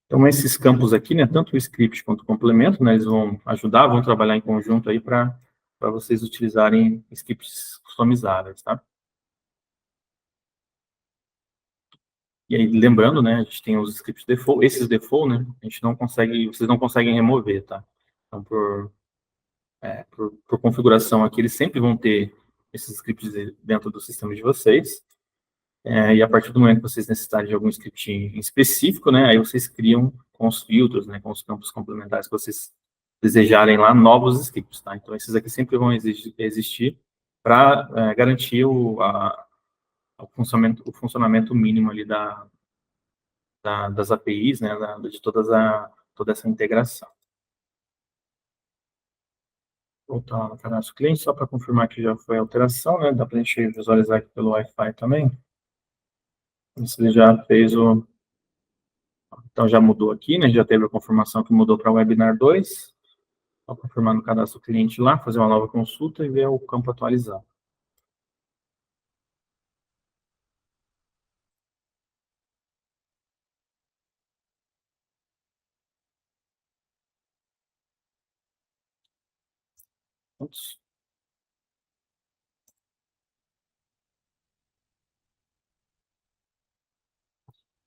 Speaker 1: Então, esses campos aqui, né, tanto o script quanto o complemento, né, eles vão ajudar, vão trabalhar em conjunto aí para vocês utilizarem scripts customizáveis, tá? E aí, lembrando, né, a gente tem os scripts default, esses default, né, a gente não consegue, vocês não conseguem remover, tá? Então, por configuração aqui, eles sempre vão ter esses scripts dentro do sistema de vocês, e a partir do momento que vocês necessitarem de algum script em específico, né, aí vocês criam com os filtros, né, com os campos complementares que vocês desejarem lá, novos scripts, tá? Então, esses aqui sempre vão existir para garantir o funcionamento mínimo ali das APIs, né, de toda essa integração. Vou voltar lá no cadastro cliente, só para confirmar que já foi a alteração, né, dá para a gente visualizar aqui pelo Wi-Fi também. Você já fez então, já mudou aqui, né? Já teve a confirmação que mudou para Webinar 2. Só confirmar no cadastro cliente lá, fazer uma nova consulta e ver o campo atualizado. Prontos.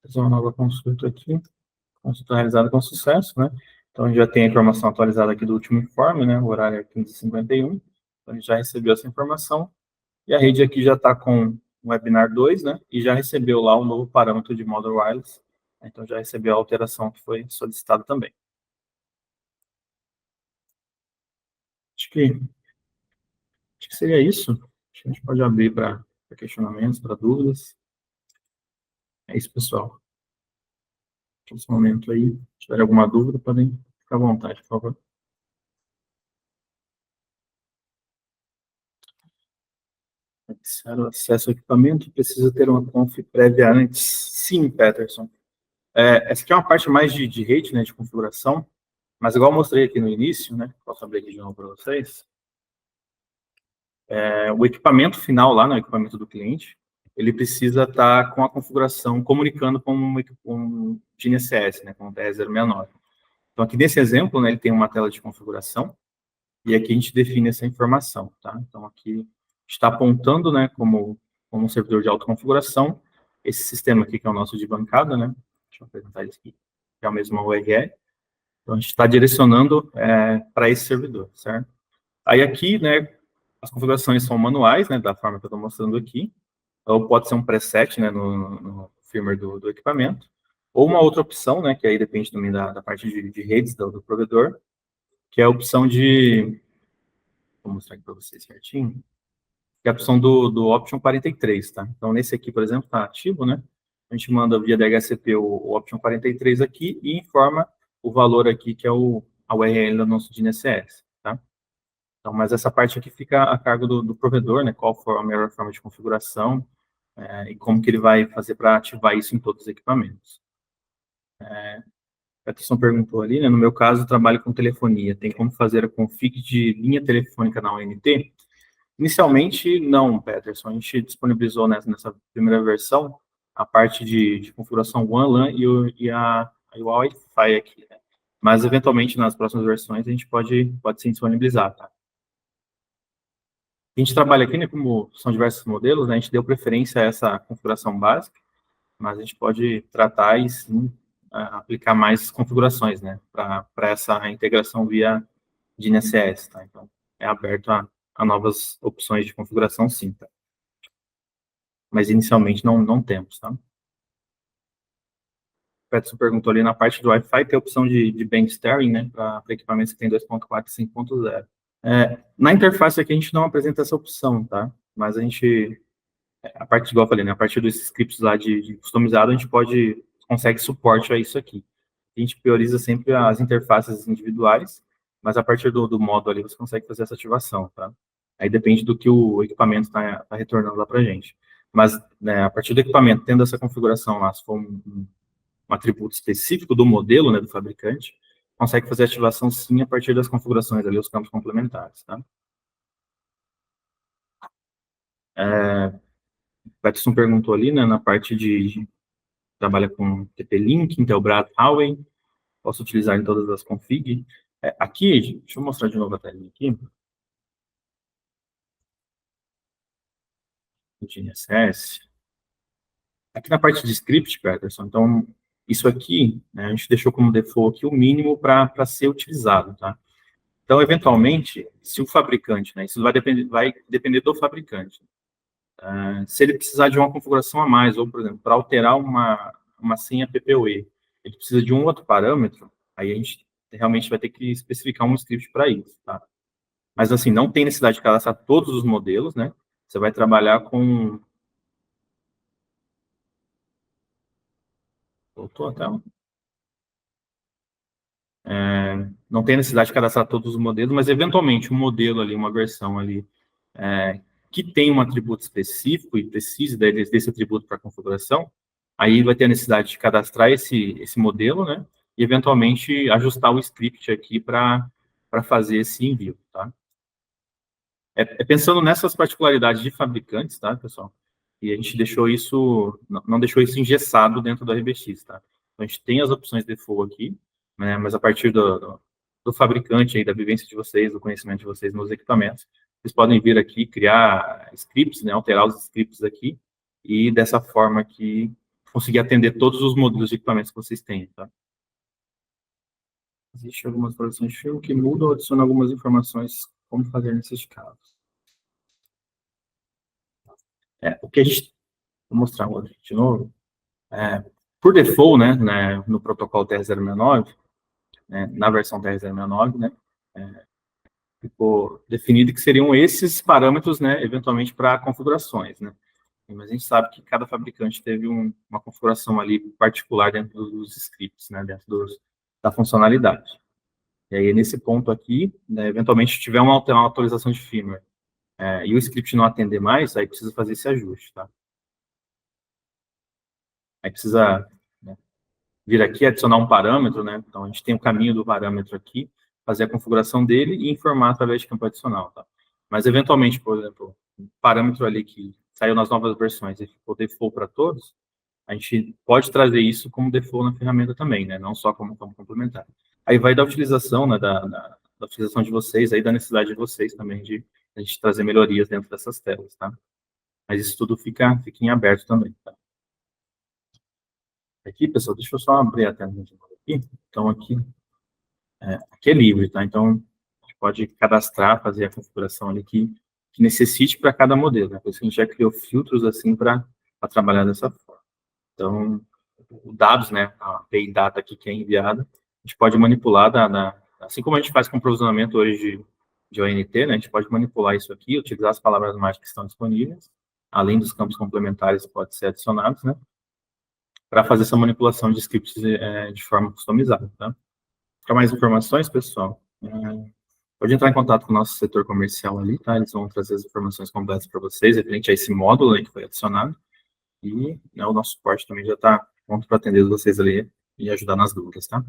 Speaker 1: Fazer uma nova consulta aqui. Consulta realizada com sucesso, né? Então, a gente já tem a informação atualizada aqui do último informe, né? O horário é 15h51. Então, a gente já recebeu essa informação. E a rede aqui já está com o Webinar 2, né? E já recebeu lá o novo parâmetro de Model Wireless. Então, já recebeu a alteração que foi solicitada também. Acho que seria isso. Acho que a gente pode abrir para questionamentos, para dúvidas. É isso, pessoal. Nesse momento aí, se tiver alguma dúvida, podem ficar à vontade, por favor. Iniciar o acesso ao equipamento, precisa ter uma conf prévia antes. Sim, Peterson. Essa aqui é uma parte mais de rede, né, de configuração, mas igual eu mostrei aqui no início, né, posso abrir aqui de novo para vocês, o equipamento final lá, no equipamento do cliente, ele precisa estar com a configuração comunicando com um GNSS, né, com o TR-069. Então, aqui nesse exemplo, né, ele tem uma tela de configuração, e aqui a gente define essa informação, tá? Então, aqui está apontando, né, como um servidor de autoconfiguração, esse sistema aqui, que é o nosso de bancada, né? Deixa eu apresentar isso aqui, que é o mesmo URL. Então, a gente está direcionando para esse servidor, certo? Aí aqui, né, as configurações são manuais, né, da forma que eu estou mostrando aqui, ou pode ser um preset, né, no firmware do equipamento, ou uma outra opção, né, que aí depende também da parte de redes do provedor, que é a opção de... Vou mostrar aqui para vocês certinho, que é a opção do Option 43, tá? Então, nesse aqui, por exemplo, está ativo, né? A gente manda via DHCP o Option 43 aqui e informa o valor aqui, que é a URL do nosso DNSS, tá? Então, mas essa parte aqui fica a cargo do provedor, né? Qual for a melhor forma de configuração e como que ele vai fazer para ativar isso em todos os equipamentos. A Peterson perguntou ali, né? No meu caso, eu trabalho com telefonia. Tem como fazer a config de linha telefônica na ONT? Inicialmente, não, Peterson. A gente disponibilizou nessa primeira versão a parte de configuração WAN, LAN e o Wi-Fi aqui, né? Mas, eventualmente, nas próximas versões, a gente pode sim disponibilizar, tá? A gente trabalha aqui, né, como são diversos modelos, né, a gente deu preferência a essa configuração básica, mas a gente pode tratar e, sim, aplicar mais configurações, né, para essa integração via DNSS, tá? Então, é aberto a novas opções de configuração, sim, tá? Mas inicialmente não temos, tá? O Peterson perguntou ali na parte do Wi-Fi, tem a opção de band steering, né, para equipamentos que tem 2.4 e 5.0. Na interface aqui a gente não apresenta essa opção, tá? Mas a gente, a partir, igual eu falei, né, a partir dos scripts lá de customizado, a gente consegue suporte a isso aqui. A gente prioriza sempre as interfaces individuais, mas a partir do modo ali você consegue fazer essa ativação, tá? Aí depende do que o equipamento tá retornando lá para a gente. Mas, né, a partir do equipamento, tendo essa configuração lá, se for um atributo específico do modelo, né, do fabricante, consegue fazer ativação sim a partir das configurações ali, os campos complementares, tá? O Peterson perguntou ali, né, na parte trabalha com TP-Link, Intelbras, Huawei, posso utilizar em todas as config. Aqui, deixa eu mostrar de novo a telinha aqui, o GNSS. Aqui na parte de script, Peterson, então, isso aqui, né, a gente deixou como default aqui o mínimo para ser utilizado, tá? Então, eventualmente, se o fabricante, né, isso vai depender do fabricante. Se ele precisar de uma configuração a mais, ou, por exemplo, para alterar uma senha PPoE, ele precisa de um outro parâmetro, aí a gente realmente vai ter que especificar um script para isso, tá? Mas, assim, não tem necessidade de cadastrar todos os modelos, né? Você vai trabalhar com... Voltou até? Não tem necessidade de cadastrar todos os modelos, mas, eventualmente, um modelo ali, uma versão ali, que tem um atributo específico e precise desse atributo para configuração, aí vai ter a necessidade de cadastrar esse modelo, né? E, eventualmente, ajustar o script aqui para fazer esse envio, tá? Pensando nessas particularidades de fabricantes, tá, pessoal? E a gente deixou isso, não deixou isso engessado dentro do RBX, tá? Então, a gente tem as opções default aqui, né? Mas a partir do fabricante aí, da vivência de vocês, do conhecimento de vocês nos equipamentos, vocês podem vir aqui, criar scripts, né? Alterar os scripts aqui, e dessa forma aqui, conseguir atender todos os modelos de equipamentos que vocês têm, tá? Existem algumas produções de filme que mudam ou adicionam algumas informações, como fazer nesses casos. O que a gente... Vou mostrar um outro de novo. Por default, no protocolo TR-069, na versão TR-069, ficou definido que seriam esses parâmetros, eventualmente para configurações, mas a gente sabe que cada fabricante teve uma configuração ali particular dentro dos scripts, né, dentro da funcionalidade. E aí, nesse ponto aqui, né, eventualmente, se tiver uma atualização de firmware e o script não atender mais, aí precisa fazer esse ajuste, tá? Aí precisa, né, vir aqui, adicionar um parâmetro, né? Então, a gente tem o caminho do parâmetro aqui, fazer a configuração dele e informar através de campo adicional, tá? Mas, eventualmente, por exemplo, um parâmetro ali que saiu nas novas versões e ficou default para todos, a gente pode trazer isso como default na ferramenta também, né? Não só como campo complementar. Aí vai da utilização, né? Da utilização de vocês, aí da necessidade de vocês também de a gente trazer melhorias dentro dessas telas, tá? Mas isso tudo fica em aberto também, tá? Aqui, pessoal, deixa eu só abrir a tela de novo aqui. Então, aqui é livre, tá? Então, a gente pode cadastrar, fazer a configuração ali que necessite para cada modelo, né? Por isso que a gente já criou filtros assim para trabalhar dessa forma. Então, os dados, né, a API data aqui que é enviada, a gente pode manipular, assim como a gente faz com provisionamento hoje de ONT, né, a gente pode manipular isso aqui, utilizar as palavras mágicas que estão disponíveis, além dos campos complementares que podem ser adicionados, né, para fazer essa manipulação de scripts de forma customizada, tá? Para mais informações, pessoal, pode entrar em contato com o nosso setor comercial ali, tá? Eles vão trazer as informações completas para vocês, referente a esse módulo aí que foi adicionado. E, né, o nosso suporte também já está pronto para atender vocês ali e ajudar nas dúvidas, tá?